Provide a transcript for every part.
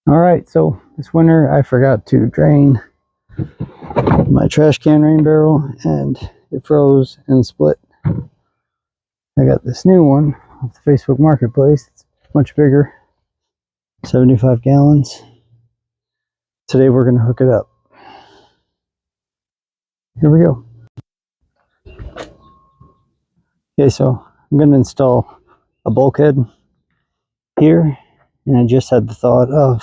All right, so this winter I forgot to drain my trash can rain barrel and it froze and split. I got this new one off the Facebook Marketplace. It's much bigger, 75 gallons. Today we're going to hook it up. Here we go. Okay, so I'm going to install a bulkhead here, and I just had the thought of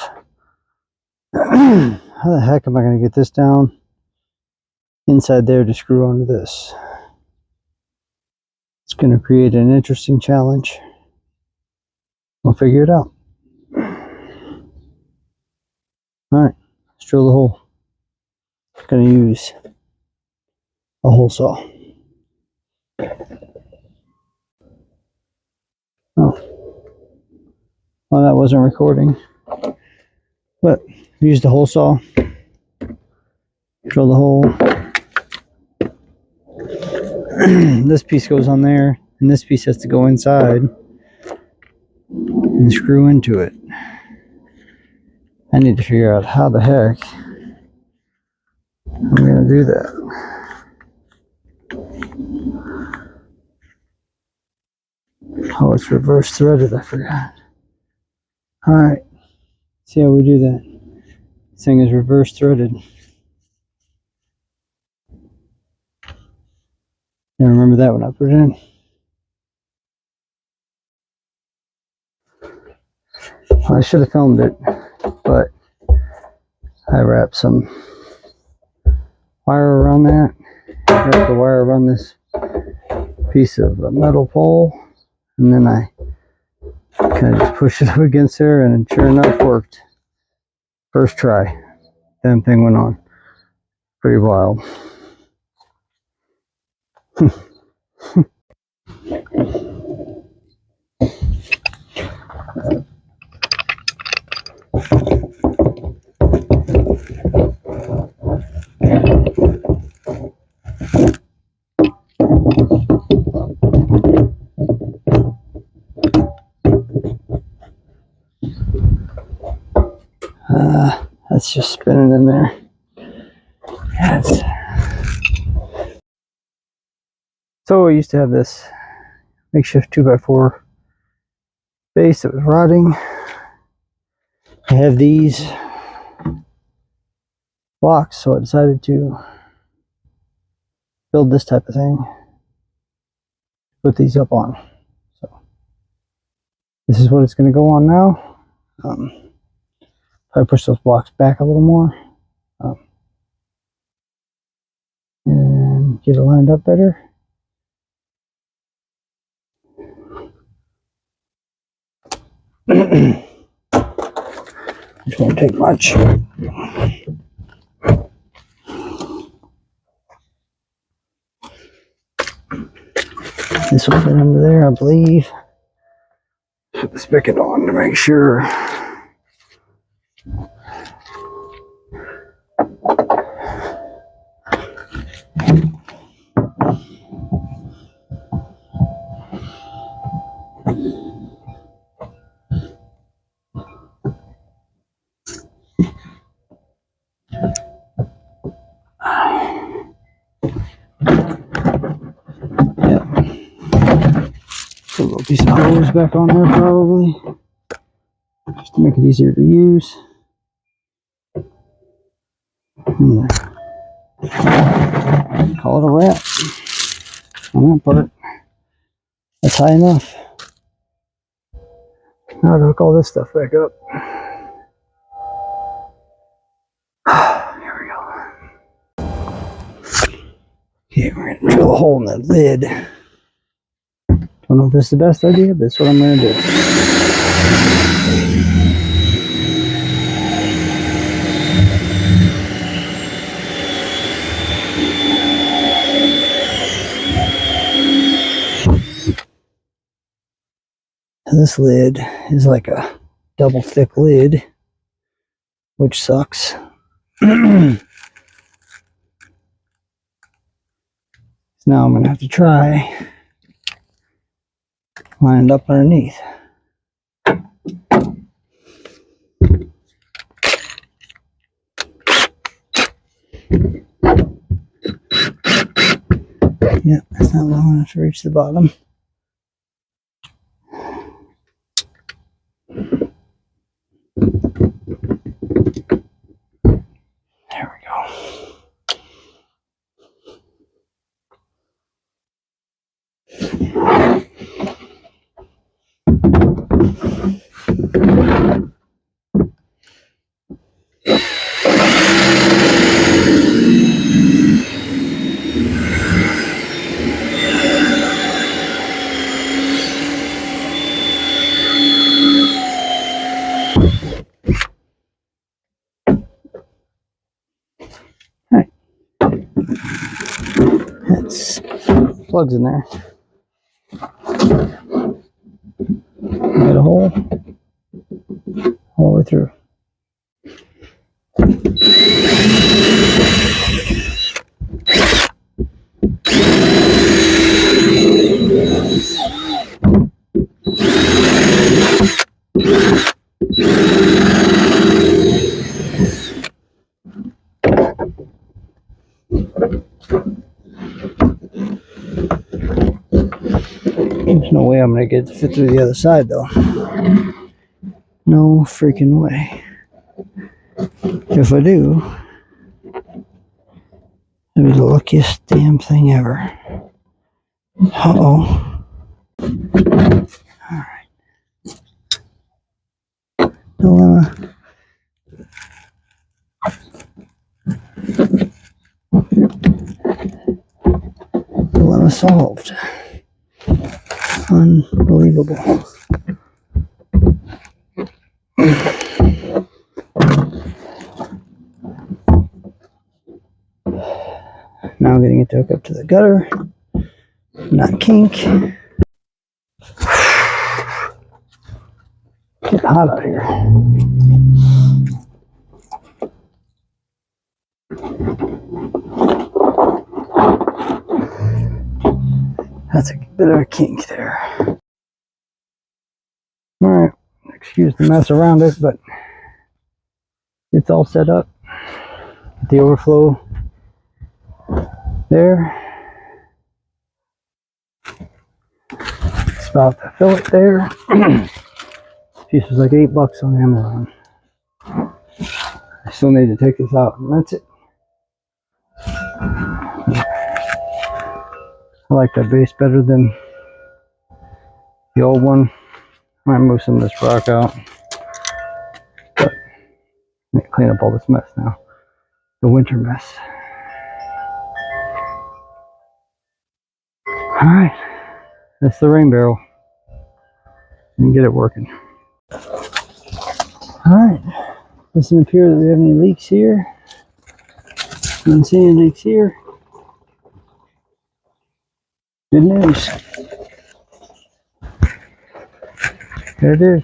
how the heck am I going to get this down inside there to screw onto this. It's going to create an interesting challenge. We'll figure it out. Alright, let's drill the hole. I'm going to use a hole saw. Oh, well, that wasn't recording, but I used the hole saw, drill the hole. This piece goes on there, and this piece has to go inside and screw into it. I need to figure out how the heck I'm going to do that. Oh, it's reverse threaded, I forgot. Alright, see how we do that. This thing is reverse threaded. I remember that when I put it in. Well, I should have filmed it, but I wrapped some wire around that. Wrapped the wire around this piece of metal pole, and then I kind of just pushed it up against there, and sure enough, worked. First try. Damn thing went on. Pretty wild. That's just spinning in there. Yes. So I used to have this makeshift 2x4 base that was rotting. I have these blocks, so I decided to build this type of thing. Put these up on. So this is what it's going to go on now. Probably push those blocks back a little more and get it lined up better. This won't take much. This will fit under there, I believe. Put the spigot on to make sure. Put a little piece of hose back on there probably, just to make it easier to use. And call it a wrap on that part. That's high enough. Now to hook all this stuff back up. Here we go. Okay, we're gonna drill a hole in that lid. Don't know if this is the best idea, but that's what I'm going to do. This lid is like a double thick lid, which sucks. So now I'm going to have to try line it up underneath. Yeah, it's not long enough to reach the bottom. There we go. Alright. That's plugs in there. Got a hole all the way through. There's no way I'm gonna get it to fit through the other side though. No freaking way. If I do, it'll be the luckiest damn thing ever. Uh-oh. Alright. Dilemma. Dilemma solved. Unbelievable. Now I'm getting it to hook up to the gutter, not kink. Get hot out here. That's a bit of a kink there. Alright, excuse the mess around it, but it's all set up. The overflow there. Spout the fillet there. This piece was like $8 on Amazon. I still need to take this out and rinse it. I like that base better than the old one. I might move some of this rock out. But I need to clean up all this mess now. The winter mess. Alright. That's the rain barrel. And get it working. Alright. Doesn't appear that we have any leaks here. Don't see any leaks here. Good news. There it is.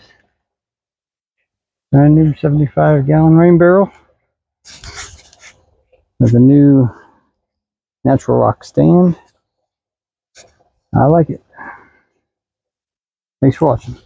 Brand new 75-gallon rain barrel with a new natural rock stand. I like it. Thanks for watching.